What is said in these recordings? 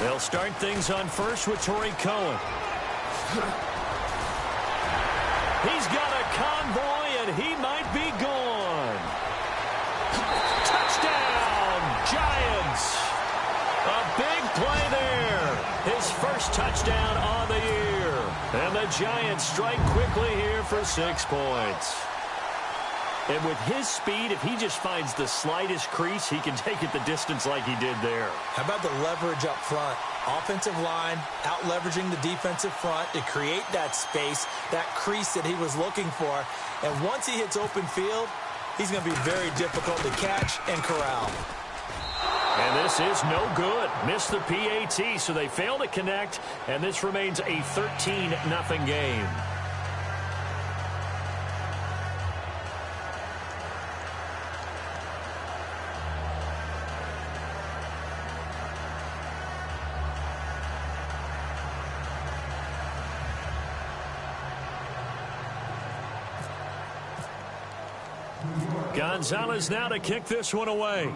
They'll start things on first with Torrey Cohen. He's got a convoy, and he might be gone. Touchdown, Giants. A big play there. His first touchdown on the year. And the Giants strike quickly here for 6 points. And with his speed, if he just finds the slightest crease, he can take it the distance like he did there. How about the leverage up front? Offensive line out-leveraging the defensive front to create that space, that crease that he was looking for. And once he hits open field, he's going to be very difficult to catch and corral. And this is no good. Missed the PAT, so they fail to connect, and this remains a 13-0 game. Gonzalez now to kick this one away.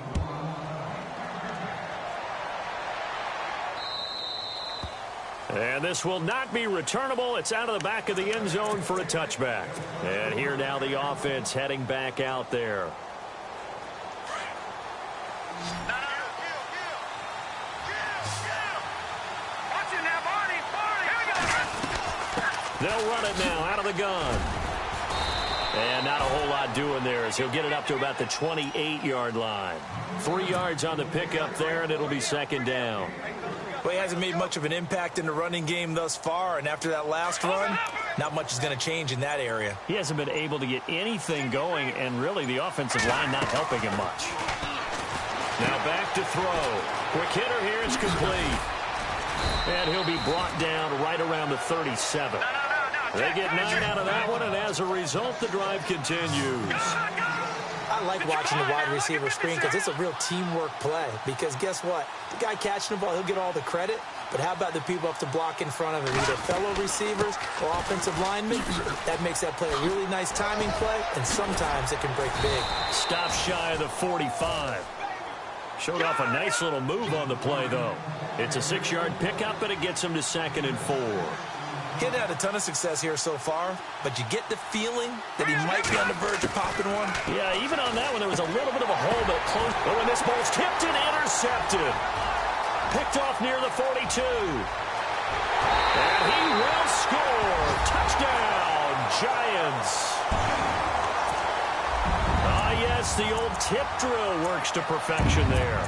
And this will not be returnable. It's out of the back of the end zone for a touchback. And here now the offense heading back out there. They'll run it now out of the gun. And not a whole lot doing there as he'll get it up to about the 28-yard line. 3 yards on the pickup there, and it'll be second down. Well, he hasn't made much of an impact in the running game thus far, and after that last run, not much is going to change in that area. He hasn't been able to get anything going, and really the offensive line not helping him much. Now back to throw. Quick hitter here, it's complete. And he'll be brought down right around the 37. They get 9 out of that one, and as a result, the drive continues. I like watching the wide receiver screen because it's a real teamwork play. Because guess what? The guy catching the ball, he'll get all the credit. But how about the people up to block in front of him, either fellow receivers or offensive linemen? That makes that play a really nice timing play, and sometimes it can break big. Stop shy of the 45. Showed off a nice little move on the play, though. It's a 6-yard pickup, and it gets him to 2nd and 4. He hadn't had a ton of success here so far, but you get the feeling that he might be on the verge of popping one. Yeah, even on that one, there was a little bit of a hole, but close. Oh, and this ball's tipped and intercepted. Picked off near the 42. And he will score. Touchdown, Giants. Yes, the old tip drill works to perfection there.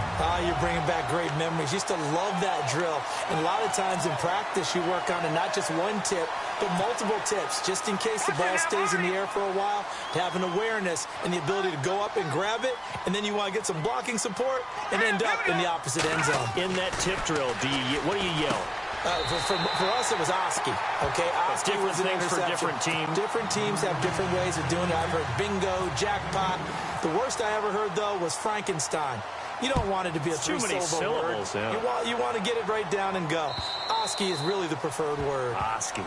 You're bringing back great memories. Used to love that drill. And a lot of times in practice, you work on it, not just one tip, but multiple tips, just in case the ball stays in the air for a while, to have an awareness and the ability to go up and grab it, and then you want to get some blocking support and end up in the opposite end zone. In that tip drill, what do you yell? For us, it was Oski. Okay, Oski different was an things interception. for different teams. Different teams have different ways of doing it. I've heard bingo, jackpot. The worst I ever heard, though, was Frankenstein. You don't want it to be a three-syllable word. Yeah. You want to get it right down and go. Oski is really the preferred word. Oski.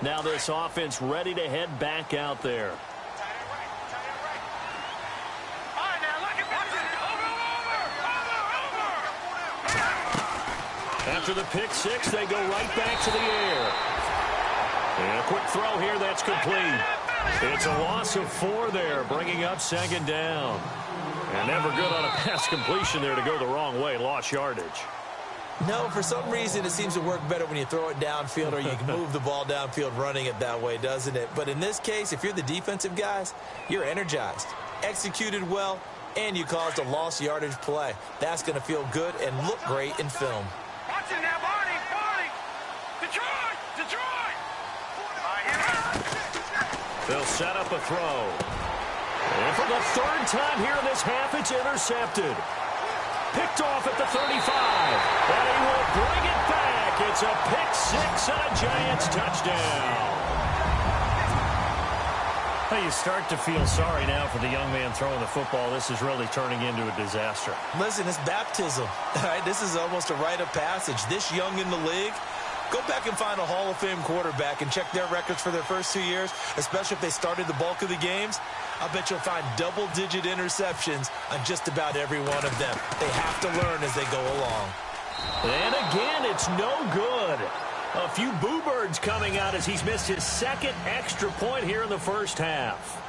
Now this offense ready to head back out there. After the pick six, they go right back to the air. And a quick throw here, that's complete. It's a loss of 4 there, bringing up 2nd down. And never good on a pass completion there to go the wrong way, lost yardage. No, for some reason, it seems to work better when you throw it downfield or you can move the ball downfield running it that way, doesn't it? But in this case, if you're the defensive guys, you're energized, executed well, and you caused a lost yardage play. That's going to feel good and look great in film. Watch it now, Barney! Detroit! They'll set up a throw. And for the 3rd time here in this half, it's intercepted. Picked off at the 35. And he will bring it back. It's a pick 6 and a Giants touchdown. You start to feel sorry now for the young man throwing the football. This is really turning into a disaster. Listen, it's baptism. All right, this is almost a rite of passage. This young in the league, go back and find a Hall of Fame quarterback and check their records for their first 2 years, especially if they started the bulk of the games. I bet you'll find double-digit interceptions on just about every one of them. They have to learn as they go along. And again, it's no good. A few boo birds coming out as he's missed his second extra point here in the first half.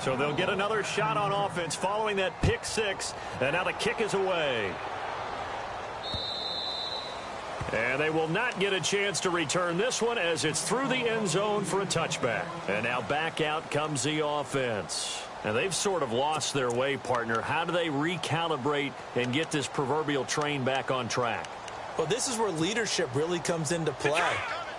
So they'll get another shot on offense following that pick six. And now the kick is away. And they will not get a chance to return this one as it's through the end zone for a touchback. And now back out comes the offense. And they've sort of lost their way, partner. How do they recalibrate and get this proverbial train back on track? Well, this is where leadership really comes into play.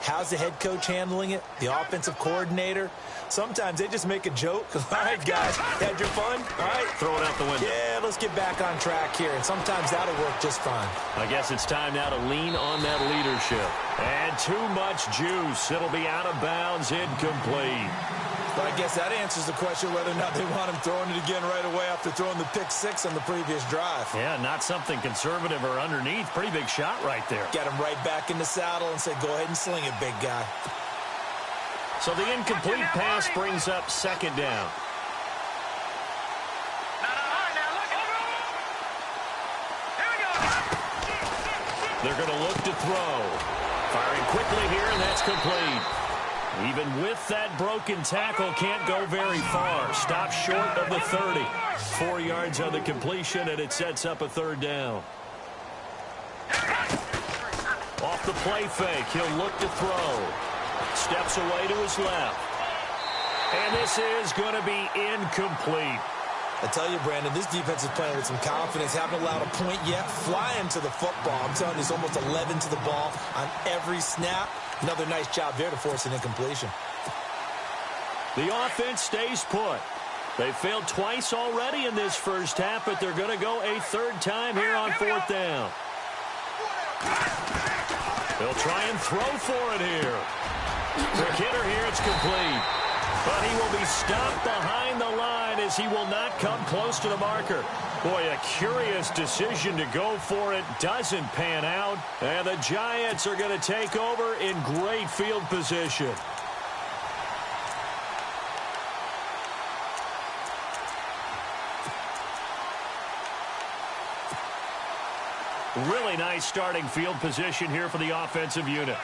How's the head coach handling it? The offensive coordinator? Sometimes they just make a joke. All right, guys, had your fun? All right. Throw it out the window. Yeah, let's get back on track here. And sometimes that'll work just fine. I guess it's time now to lean on that leadership. And too much juice. It'll be out of bounds, incomplete. But I guess that answers the question whether or not they want him throwing it again right away after throwing the pick six on the previous drive. Yeah, not something conservative or underneath. Pretty big shot right there. Get him right back in the saddle and say, go ahead and sling it, big guy. So the incomplete pass brings up second down. They're going to look to throw. Firing quickly here, and that's complete. Even with that broken tackle, can't go very far. Stops short of the 30. 4 yards on the completion, and it sets up a third down. Off the play fake, he'll look to throw. Steps away to his left. And this is going to be incomplete. I tell you, Brandon, this defense is playing with some confidence. Haven't allowed a point yet. Flying to the football. I'm telling you, it's almost 11 to the ball on every snap. Another nice job there to force an incompletion. The offense stays put. They failed twice already in this first half, but they're going to go a third time here on fourth down. They'll try and throw for it here. Quick hitter here, it's complete. But he will be stopped behind the line as he will not come close to the marker. Boy, a curious decision to go for it. Doesn't pan out. And the Giants are going to take over in great field position. Really nice starting field position here for the offensive unit.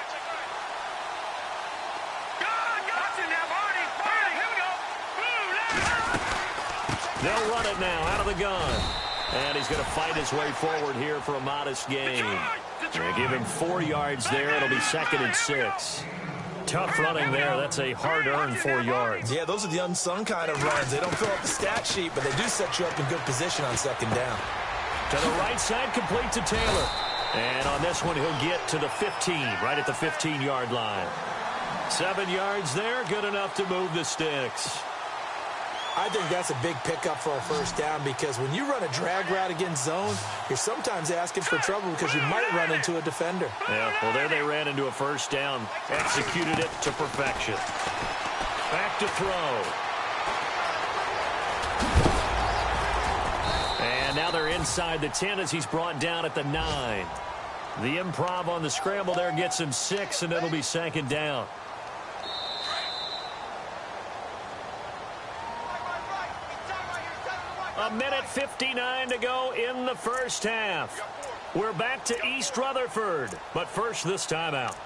They'll run it now out of the gun. And he's going to fight his way forward here for a modest gain. They give him 4 yards there. It'll be 2nd and 6. Tough running there. That's a hard-earned 4 yards. Yeah, those are the unsung kind of runs. They don't fill up the stat sheet, but they do set you up in good position on 2nd down. To the right side, complete to Taylor. And on this one, he'll get to the 15, right at the 15-yard line. 7 yards there, good enough to move the sticks. I think that's a big pickup for a first down because when you run a drag route against zone, you're sometimes asking for trouble because you might run into a defender. Yeah, well, there they ran into a first down. Executed it to perfection. Back to throw. And now they're inside the 10 as he's brought down at the 9. The improv on the scramble there gets him 6, and it'll be 2nd down. A minute 59 to go in the first half. We're back to East Rutherford, but first this timeout.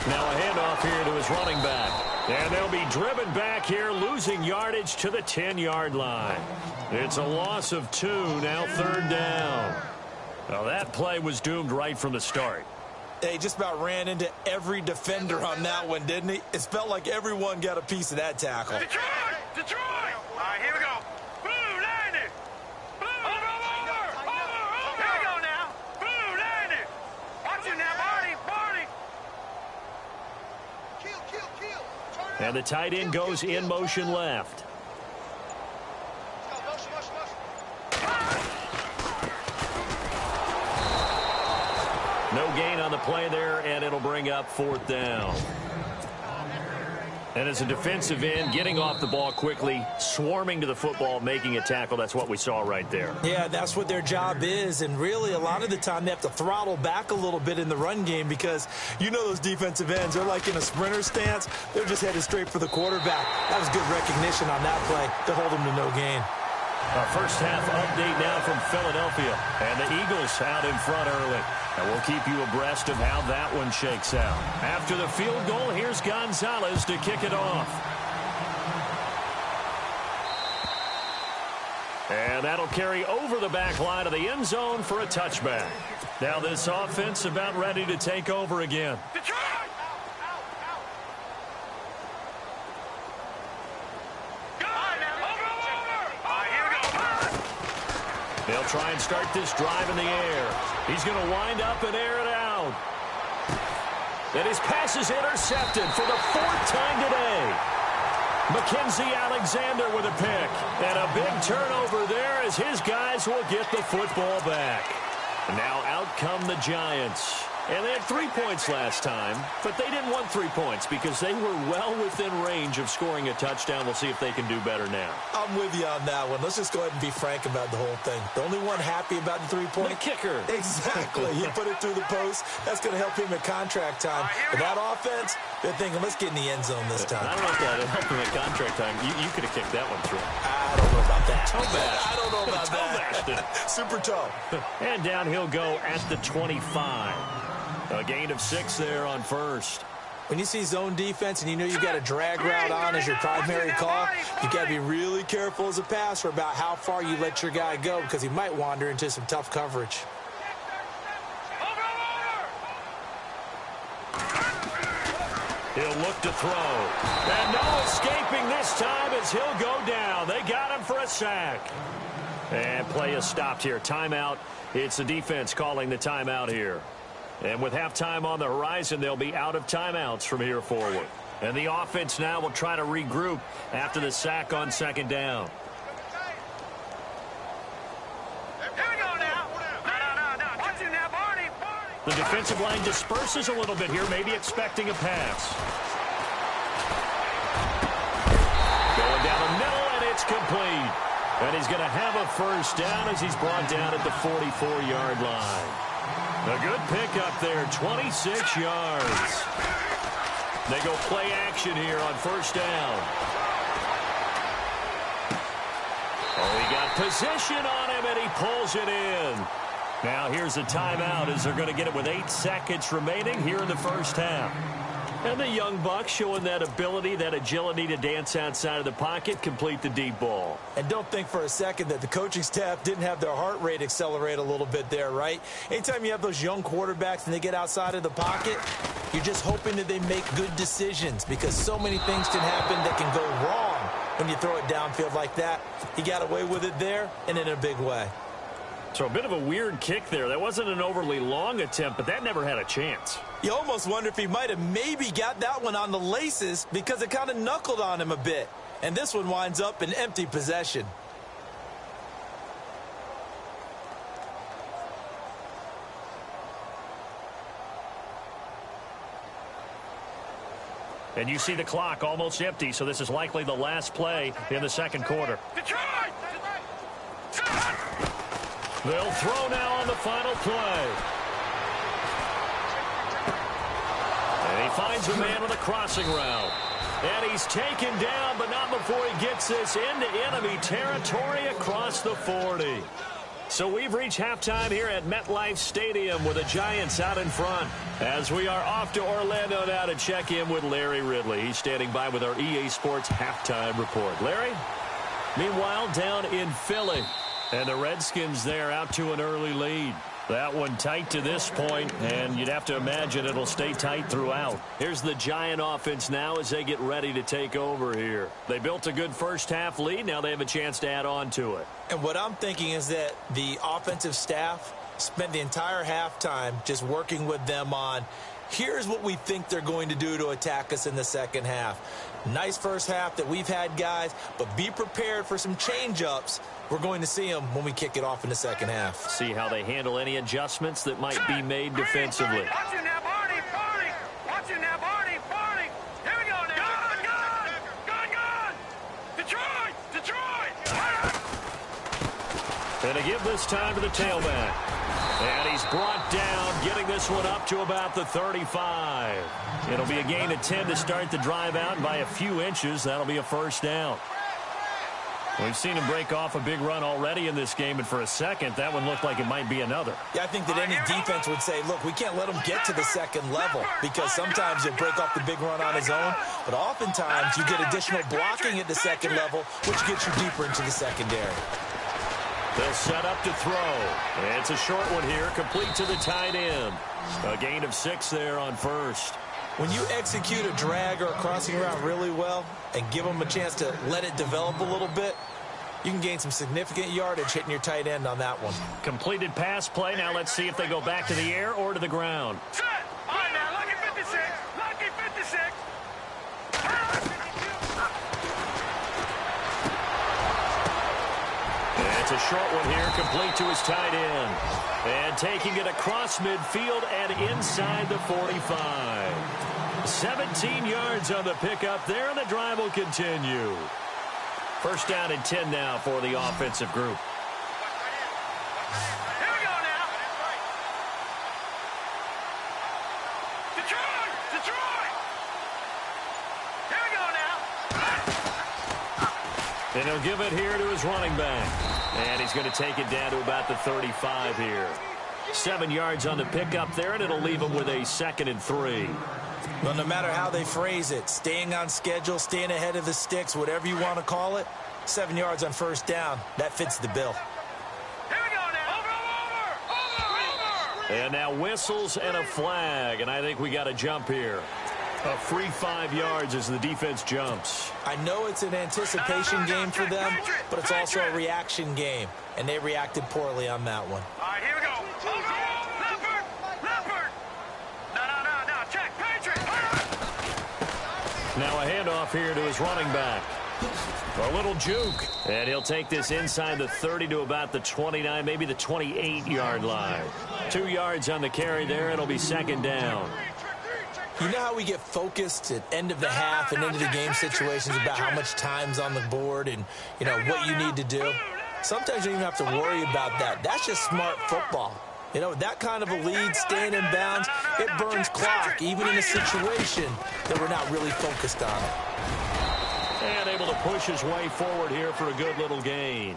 Now a handoff here to his running back. And they'll be driven back here, losing yardage to the 10-yard line. It's a loss of 2, now 3rd down. Well, that play was doomed right from the start. He just about ran into every defender on that one, didn't he? It felt like everyone got a piece of that tackle. Detroit! Detroit! All right, here we go. Blue, line it. Blue, over. Here we go now. Blue, line it. Watch it now, Barney. Kill. And the tight end goes in motion left. No gain on the play there, and it'll bring up 4th down. And as a defensive end, getting off the ball quickly, swarming to the football, making a tackle, that's what we saw right there. Yeah, that's what their job is, and really a lot of the time they have to throttle back a little bit in the run game because you know those defensive ends, they're like in a sprinter stance. They're just headed straight for the quarterback. That was good recognition on that play to hold them to no gain. Our first half update now from Philadelphia. And the Eagles out in front early. And we'll keep you abreast of how that one shakes out. After the field goal, here's Gonzalez to kick it off. And that'll carry over the back line of the end zone for a touchback. Now this offense about ready to take over again. Detroit! They'll try and start this drive in the air. He's going to wind up and air it out. And his pass is intercepted for the 4th time today. Mackenzie Alexander with a pick. And a big turnover there as his guys will get the football back. And now out come the Giants. And they had 3 points last time, but they didn't want 3 points because they were well within range of scoring a touchdown. We'll see if they can do better now. I'm with you on that one. Let's just go ahead and be frank about the whole thing. The only one happy about the 3-point. The kicker. Exactly. He put it through the post. That's going to help him at contract time. But that offense, they're thinking, let's get in the end zone this time. I don't know if that helped him at contract time. You could have kicked that one through. I don't know about that. Toe bash. I don't know about toe that. Super toe. And down he'll go at the 25. A gain of 6 there on first. When you see zone defense and you know you got a drag route on as your primary call, you got to be really careful as a passer about how far you let your guy go because he might wander into some tough coverage. He'll look to throw. And no escaping this time as he'll go down. They got him for a sack. And play is stopped here. Timeout. It's the defense calling the timeout here. And with halftime on the horizon, they'll be out of timeouts from here forward. And the offense now will try to regroup after the sack on 2nd down. Here we go now. No. Watch it now, Barney. The defensive line disperses a little bit here, maybe expecting a pass. Going down the middle, and it's complete. And he's going to have a first down as he's brought down at the 44-yard line. A good pickup there, 26 yards. They go play action here on 1st down. Oh, he got position on him, and he pulls it in. Now here's a timeout as they're going to get it with 8 seconds remaining here in the first half. And the young buck showing that ability, that agility to dance outside of the pocket, complete the deep ball. And don't think for a second that the coaching staff didn't have their heart rate accelerate a little bit there, right? Anytime you have those young quarterbacks and they get outside of the pocket, you're just hoping that they make good decisions because so many things can happen that can go wrong when you throw it downfield like that. He got away with it there and in a big way. So a bit of a weird kick there. That wasn't an overly long attempt, but that never had a chance. You almost wonder if he might have maybe got that one on the laces because it kind of knuckled on him a bit. And this one winds up in empty possession. And you see the clock almost empty, so this is likely the last play in the 2nd quarter. Detroit! They'll throw now on the final play. And he finds a man with a crossing route. And he's taken down, but not before he gets this into enemy territory across the 40. So we've reached halftime here at MetLife Stadium with the Giants out in front. As we are off to Orlando now to check in with Larry Ridley. He's standing by with our EA Sports halftime report. Larry? Meanwhile, down in Philly. And the Redskins there out to an early lead. That one tight to this point, and you'd have to imagine it'll stay tight throughout. Here's the Giant offense now as they get ready to take over here. They built a good first-half lead. Now they have a chance to add on to it. And what I'm thinking is that the offensive staff spent the entire halftime just working with them on, here's what we think they're going to do to attack us in the second half. Nice first half that we've had, guys, but be prepared for some change-ups. We're going to see them when we kick it off in the second half. See how they handle any adjustments that might be made defensively. Watch it now, Barney, Barney. Watch it now, Barney, Barney. Here we go now. Gun. Detroit. And to give this time to the tailback. And he's brought down, getting this one up to about the 35. It'll be a gain of 10 to start the drive out, and by a few inches, that'll be a first down. We've seen him break off a big run already in this game, and for a second, that one looked like it might be another. Yeah, I think that any defense would say, look, we can't let him get to the second level, because sometimes he'll break off the big run on his own, but oftentimes you get additional blocking at the second level, which gets you deeper into the secondary. They'll set up to throw. And it's a short one here, complete to the tight end. A gain of 6 there on first. When you execute a drag or a crossing route really well and give them a chance to let it develop a little bit, you can gain some significant yardage hitting your tight end on that one. Completed pass play. Now let's see if they go back to the air or to the ground. Set. All right, now, lucky 56. Lucky 56. It's a short one here, complete to his tight end. And taking it across midfield and inside the 45. 17 yards on the pickup there, and the drive will continue. First down and 10 now for the offensive group. Here we go now. Detroit. Here we go now. And he'll give it here to his running back. And he's going to take it down to about the 35 here. 7 yards on the pickup there, and it'll leave him with a 2nd and 3. Well, no matter how they phrase it, staying on schedule, staying ahead of the sticks, whatever you want to call it, 7 yards on first down, that fits the bill. Here we go now. Over. And now whistles and a flag, and I think we got a jump here. A free 5 yards as the defense jumps. I know it's an anticipation game for them, but it's also a reaction game, and they reacted poorly on that one. All right, here we go. Leopard. No. Check, Patriot. Now a handoff here to his running back. A little juke. And he'll take this inside the 30 to about the 29, maybe the 28-yard line. 2 yards on the carry there. It'll be 2nd down. You know how we get focused at end of the half and into the game situations about how much time's on the board and, you know, what you need to do? Sometimes you don't even have to worry about that. That's just smart football. You know, that kind of a lead, staying in bounds, it burns clock, even in a situation that we're not really focused on it. And able to push his way forward here for a good little gain.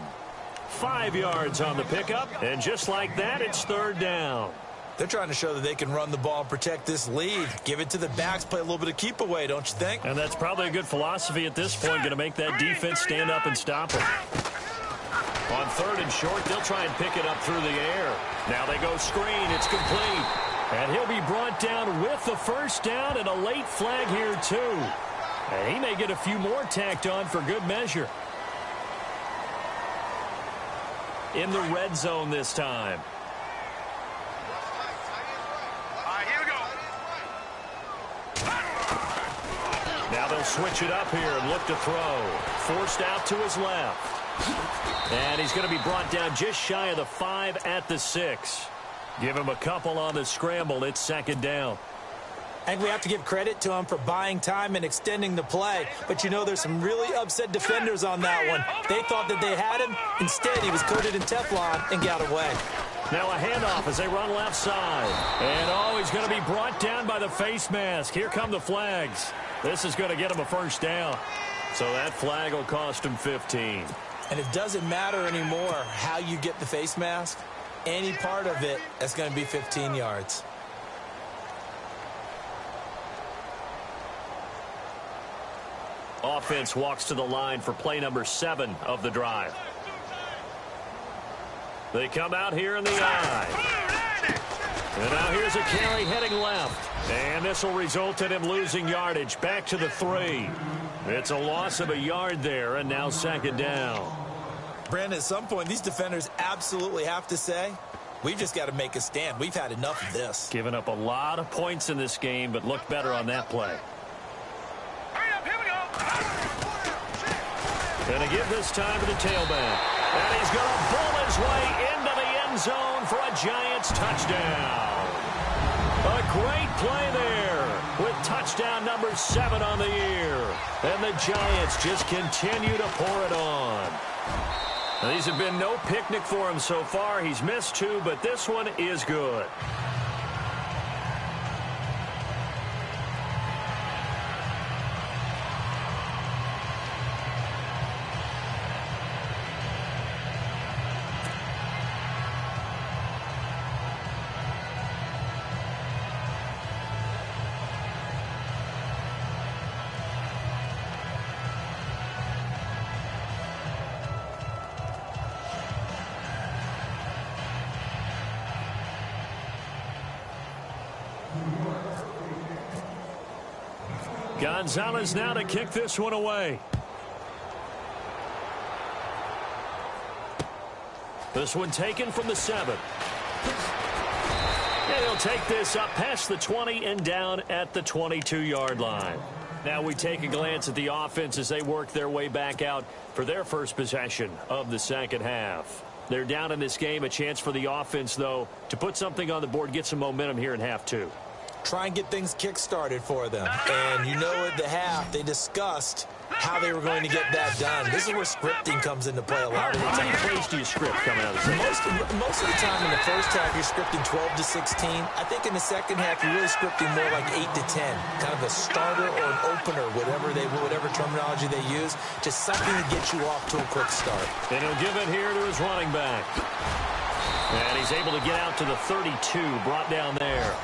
5 yards on the pickup, and just like that, it's 3rd down. They're trying to show that they can run the ball and protect this lead. Give it to the backs, play a little bit of keep away, don't you think? And that's probably a good philosophy at this point, going to make that defense stand up and stop them. On 3rd and short, they'll try and pick it up through the air. Now they go screen, it's complete. And he'll be brought down with the first down and a late flag here too. And he may get a few more tacked on for good measure. In the red zone this time. Now they'll switch it up here and look to throw. Forced out to his left. And he's going to be brought down just shy of the 5 at the 6. Give him a couple on the scramble. It's 2nd down. I think we have to give credit to him for buying time and extending the play. But, you know, there's some really upset defenders on that one. They thought that they had him. Instead, he was coated in Teflon and got away. Now a handoff as they run left side. And, oh, he's going to be brought down by the face mask. Here come the flags. This is going to get him a first down. So that flag will cost him 15. And it doesn't matter anymore how you get the face mask. Any part of it, that's going to be 15 yards. Offense walks to the line for play number 7 of the drive. They come out here in the eye. And now here's a carry heading left. And this will result in him losing yardage back to the 3. It's a loss of a yard there, and now second down. Brandon, at some point, these defenders absolutely have to say, we've just got to make a stand. We've had enough of this. Given up a lot of points in this game, but looked better on that play. Hurry up, here we go. Going to give this time to the tailback. And he's going to pull his way into the end zone for a Giants touchdown. A great play there with touchdown number 7 on the year. And the Giants just continue to pour it on. Now, these have been no picnic for him so far. He's missed 2, but this one is good. Gonzalez now to kick this one away. This one taken from the 7. And he'll take this up past the 20 and down at the 22-yard line. Now we take a glance at the offense as they work their way back out for their first possession of the second half. They're down in this game. A chance for the offense, though, to put something on the board, get some momentum here in half 2. Try and get things kick-started for them. And you know at the half, they discussed how they were going to get that done. This is where scripting comes into play a lot of the How time. many plays do you script coming out of the second? Most of the time in the first half, you're scripting 12 to 16. I think in the second half, you're really scripting more like 8 to 10. Kind of a starter or an opener, whatever terminology they use. Just something to get you off to a quick start. And he'll give it here to his running back. And he's able to get out to the 32, brought down there.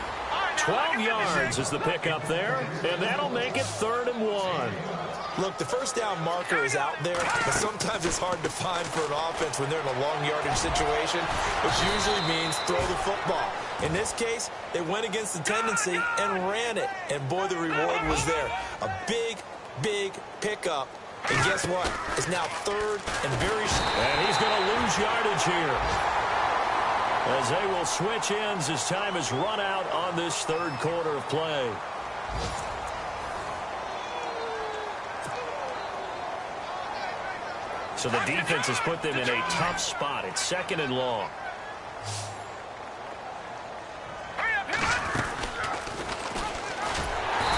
12 yards is the pickup there, and that'll make it 3rd and 1. Look, the first down marker is out there, but sometimes it's hard to find for an offense when they're in a long yardage situation, which usually means throw the football. In this case, they went against the tendency and ran it, and boy, the reward was there. A big, big pickup, and guess what? It's now 3rd and very short. And he's going to lose yardage here, as they will switch ends as time is run out on this 3rd quarter of play. So the defense has put them in a tough spot. It's 2nd and long.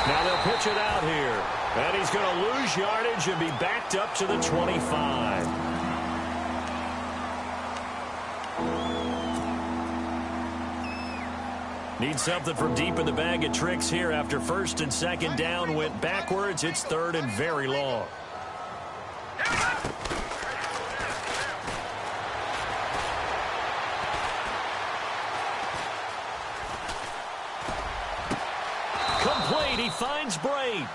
Now they'll pitch it out here. And he's going to lose yardage and be backed up to the 25. Need something from deep in the bag of tricks here after 1st and 2nd down went backwards. It's 3rd and very long. Complete. He finds Braid.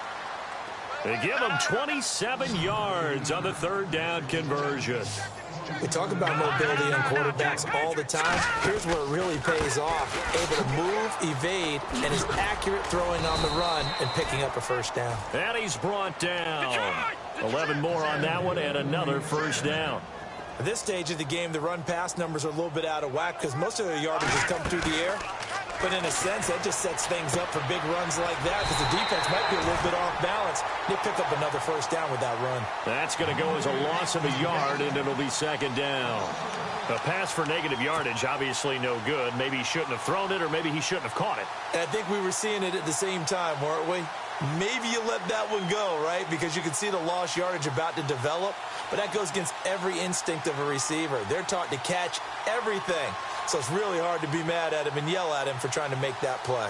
They give him 27 yards on the 3rd down conversion. We talk about mobility on quarterbacks all the time. Here's where it really pays off. Able to move, evade, and is accurate throwing on the run and picking up a 1st down. And he's brought down. 11 more on that one and another 1st down. At this stage of the game, the run-pass numbers are a little bit out of whack because most of their yardage has come through the air. But in a sense, that just sets things up for big runs like that because the defense might be a little bit off balance. They pick up another 1st down with that run. That's going to go as a loss of a yard, and it'll be 2nd down. A pass for negative yardage, obviously no good. Maybe he shouldn't have thrown it, or maybe he shouldn't have caught it. And I think we were seeing it at the same time, weren't we? Maybe you let that one go, right? Because you can see the lost yardage about to develop. But that goes against every instinct of a receiver. They're taught to catch everything. So it's really hard to be mad at him and yell at him for trying to make that play.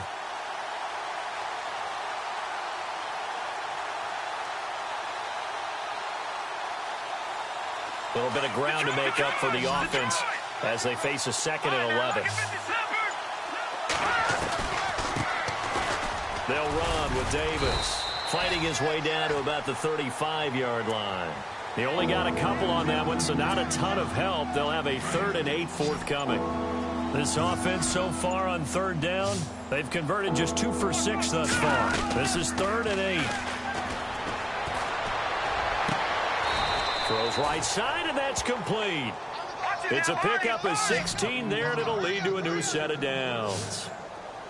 A little bit of ground to make up for the offense as they face a 2nd and 11. They'll run with Davis, fighting his way down to about the 35-yard line. He only got a couple on that one, so not a ton of help. They'll have a 3rd and 8 forthcoming. This offense so far on 3rd down, they've converted just 2 for 6 thus far. This is 3rd and 8. Throws right side, and that's complete. It's a pickup of 16 there, and it'll lead to a new set of downs.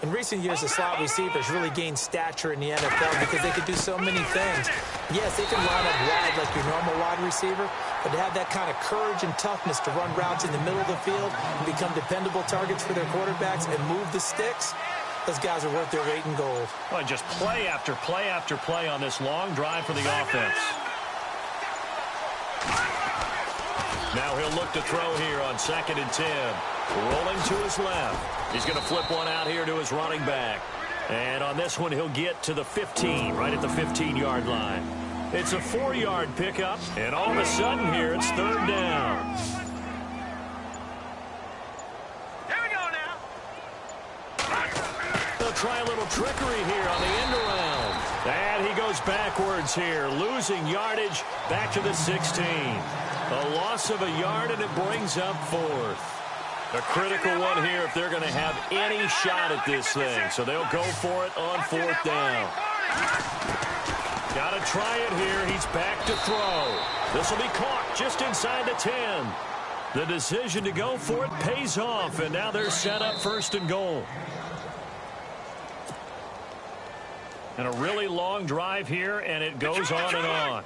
In recent years, the slot receivers really gained stature in the NFL because they could do so many things. Yes, they can line up wide like your normal wide receiver, but to have that kind of courage and toughness to run routes in the middle of the field and become dependable targets for their quarterbacks and move the sticks, those guys are worth their weight in gold. Well, just play after play after play on this long drive for the offense. Now he'll look to throw here on 2nd and 10. Rolling to his left. He's going to flip one out here to his running back. And on this one, he'll get to the 15, right at the 15-yard line. It's a 4-yard pickup, and all of a sudden here, it's 3rd down. Here we go now. They'll try a little trickery here on the end around. And he goes backwards here, losing yardage back to the 16. A loss of a yard, and it brings up 4th. A critical one here if they're going to have any shot at this thing. So they'll go for it on 4th down. Got to try it here. He's back to throw. This will be caught just inside the 10. The decision to go for it pays off, and now they're set up 1st and goal. And a really long drive here, and it goes on and on.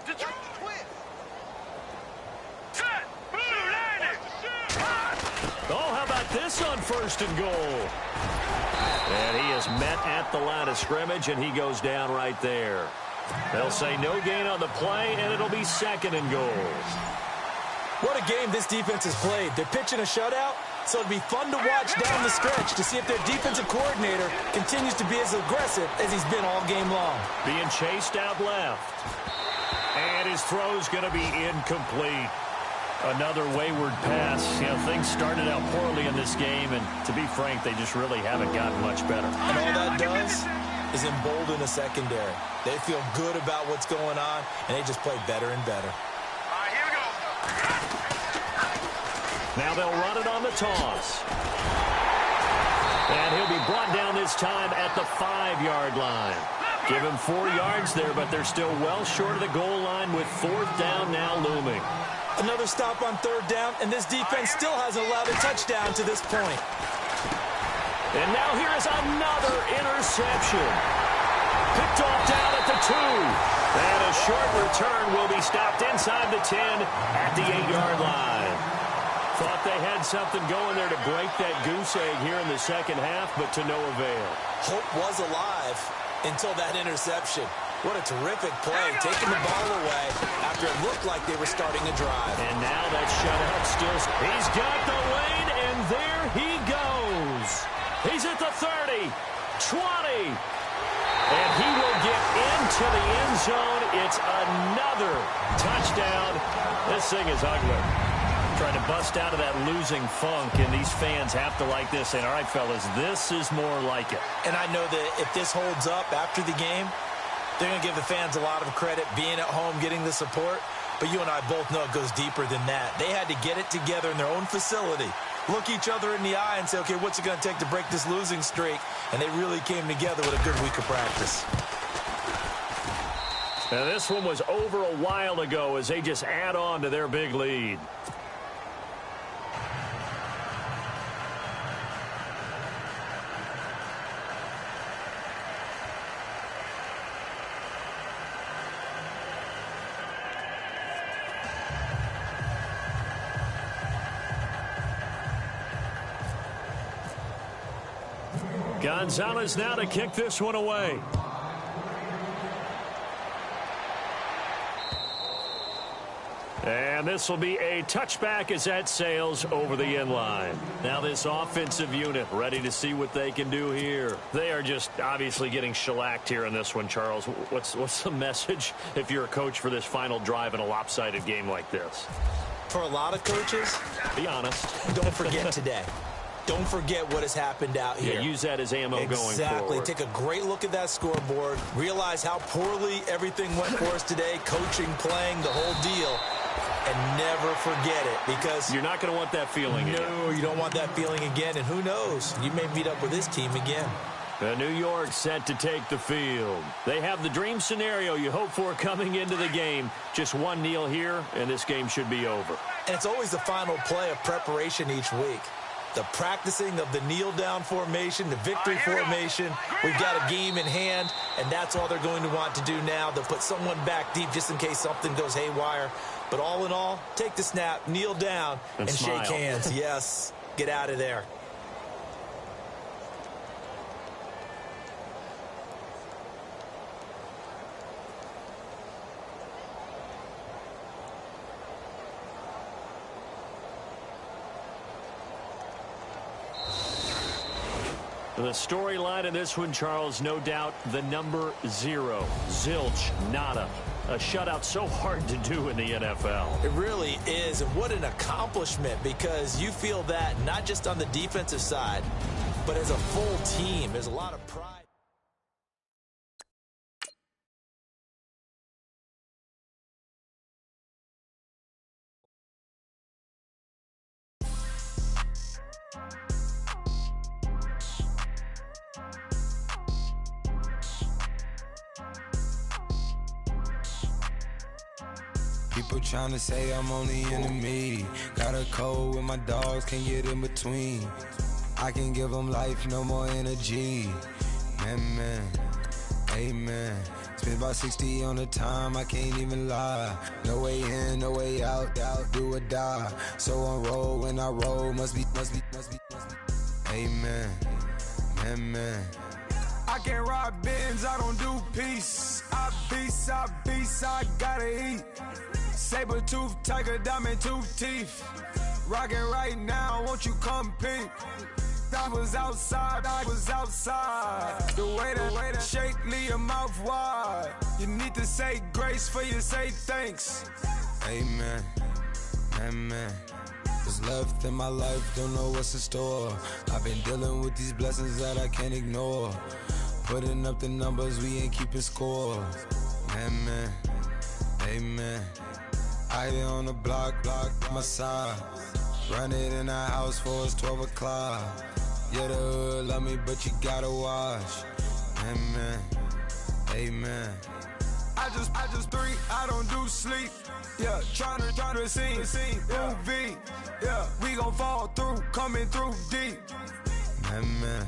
Oh, how about this on 1st and goal? And he is met at the line of scrimmage, and he goes down right there. They'll say no gain on the play, and it'll be 2nd and goal. What a game this defense has played. They're pitching a shutout, so it'll be fun to watch down the stretch to see if their defensive coordinator continues to be as aggressive as he's been all game long. Being chased out left. And his throw's going to be incomplete. Another wayward pass. You know, things started out poorly in this game, and to be frank, they just really haven't gotten much better. And all that does is embolden the secondary. They feel good about what's going on, and they just play better and better. All right, here we go. Now they'll run it on the toss. And he'll be brought down this time at the 5-yard line. Give him 4 yards there, but they're still well short of the goal line with 4th down now looming. Another stop on 3rd down, and this defense still hasn't allowed a touchdown to this point. And now here is another interception. Picked off down at the 2. And a short return will be stopped inside the 10 at the 8-yard line. Thought they had something going there to break that goose egg here in the 2nd half, but to no avail. Hope was alive until that interception. What a terrific play, taking the ball away after it looked like they were starting a drive. And now that shutout still. He's got the lane, and there he goes. He's at the 30, 20. And he will get into the end zone. It's another touchdown. This thing is ugly. Trying to bust out of that losing funk, and these fans have to like this. And all right, fellas, this is more like it. And I know that if this holds up after the game, they're going to give the fans a lot of credit being at home, getting the support. But you and I both know it goes deeper than that. They had to get it together in their own facility, look each other in the eye and say, okay, what's it going to take to break this losing streak? And they really came together with a good week of practice. Now, this one was over a while ago as they just add on to their big lead. Gonzalez now to kick this one away. And this will be a touchback as that sails over the end line. Now this offensive unit ready to see what they can do here. They are just obviously getting shellacked here in this one, Charles. What's the message if you're a coach for this final drive in a lopsided game like this? For a lot of coaches, be honest. Don't forget today. Don't forget what has happened out here. Yeah, use that as ammo going forward. Exactly. Take a great look at that scoreboard. Realize how poorly everything went for us today. Coaching, playing, the whole deal. And never forget it, because you're not going to want that feeling again. No, you don't want that feeling again. And who knows? You may meet up with this team again. New York set to take the field. They have the dream scenario you hope for coming into the game. Just one kneel here, and this game should be over. And it's always the final play of preparation each week. The practicing of the kneel-down formation, the victory formation. We've got a game in hand, and that's all they're going to want to do now. They'll put someone back deep just in case something goes haywire. But all in all, take the snap, kneel down, and shake hands. Yes, get out of there. The storyline in this one, Charles, no doubt the number 0. Zilch, nada. A shutout so hard to do in the NFL. It really is, and what an accomplishment, because you feel that not just on the defensive side, but as a full team. There's a lot of pride. People tryna say I'm only enemy. Got a code with my dogs, can't get in between. I can give them life, no more energy. Man, amen. Spent about 60 on the time, I can't even lie. No way in, no way out, do or die. So on roll, when I roll, must be. Amen, man. I can't ride Benz, I don't do peace. I beast, I gotta eat. Saber tooth, tiger, diamond tooth teeth. Rockin' right now, won't you come peep? I was outside. The way that shake, leave your mouth wide. You need to say grace for you say thanks. Amen. What's left in my life, don't know what's in store. I've been dealing with these blessings that I can't ignore. Putting up the numbers, we ain't keeping score. Amen. I be on the block, my side. Run it in the house for it's 12 o'clock. Yeah, the hood love me, but you gotta watch. Amen. I just three, I don't do sleep. Yeah, tryna see UV. Yeah, we gon' fall through, coming through deep. Amen.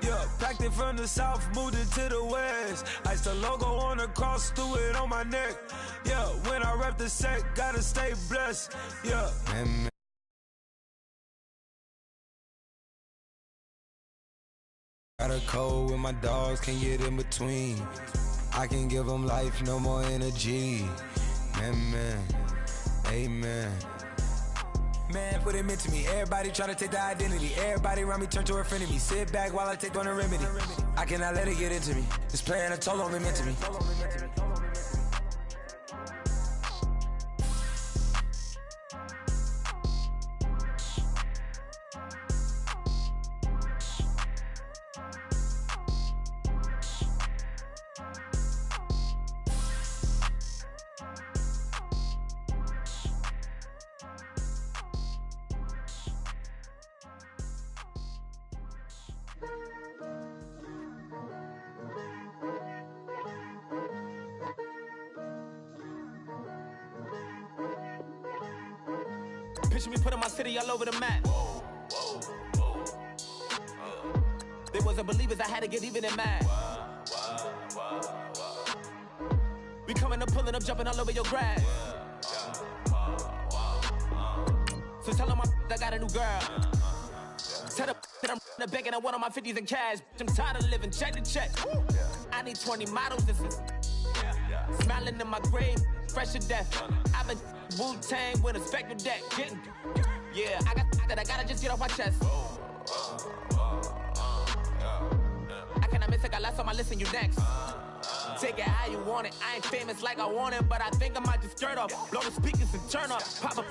Yeah, packed it from the south, moved it to the west. Iced the logo on the cross, threw it on my neck. Yeah, when I rep the set, gotta stay blessed. Yeah. Got a code with my dogs, can't get in between. I can give them life, no more energy. Amen. Man, put it into me. Everybody try to take the identity. Everybody around me turn to a friend of me. Sit back while I take on the remedy. I cannot let it get into me. This playing a toll on me, meant to me. Picture me putting my city all over the map. They wasn't believers, I had to get even and mad. We coming up, pulling up, jumping all over your grass. So tell them I got a new girl. Tell them that I'm in the bank and I want all my 50s in cash. I'm tired of living check to check. I need 20 models, this is smiling in my grave, fresh to death. I've been Wu-Tang with a spectral deck. Yeah, I gotta just get off my chest. I cannot miss it, got last on my list and you next. Take it how you want it. I ain't famous like I want it, but I think I might just skirt off. Blow the speakers and turn up. Pop up.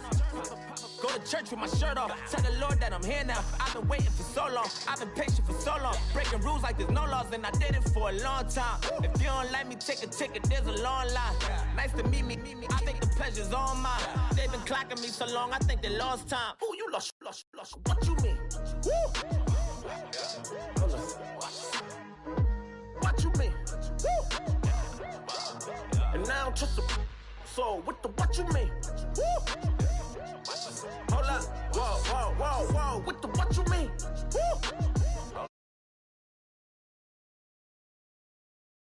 Go to church with my shirt off. Tell the Lord that I'm here now. I've been waiting for so long. I've been patient for so long. Breaking rules like there's no laws, and I did it for a long time. If you don't like me, take a ticket. There's a long line. Nice to meet me. I think the pleasure's all mine. They've been clocking me so long, I think they lost time. Ooh, you lost. What you mean? Woo! What you mean? Woo! And now I'm just a so with the what you mean? Woo! Hold up, whoa, with the what you mean? Woo!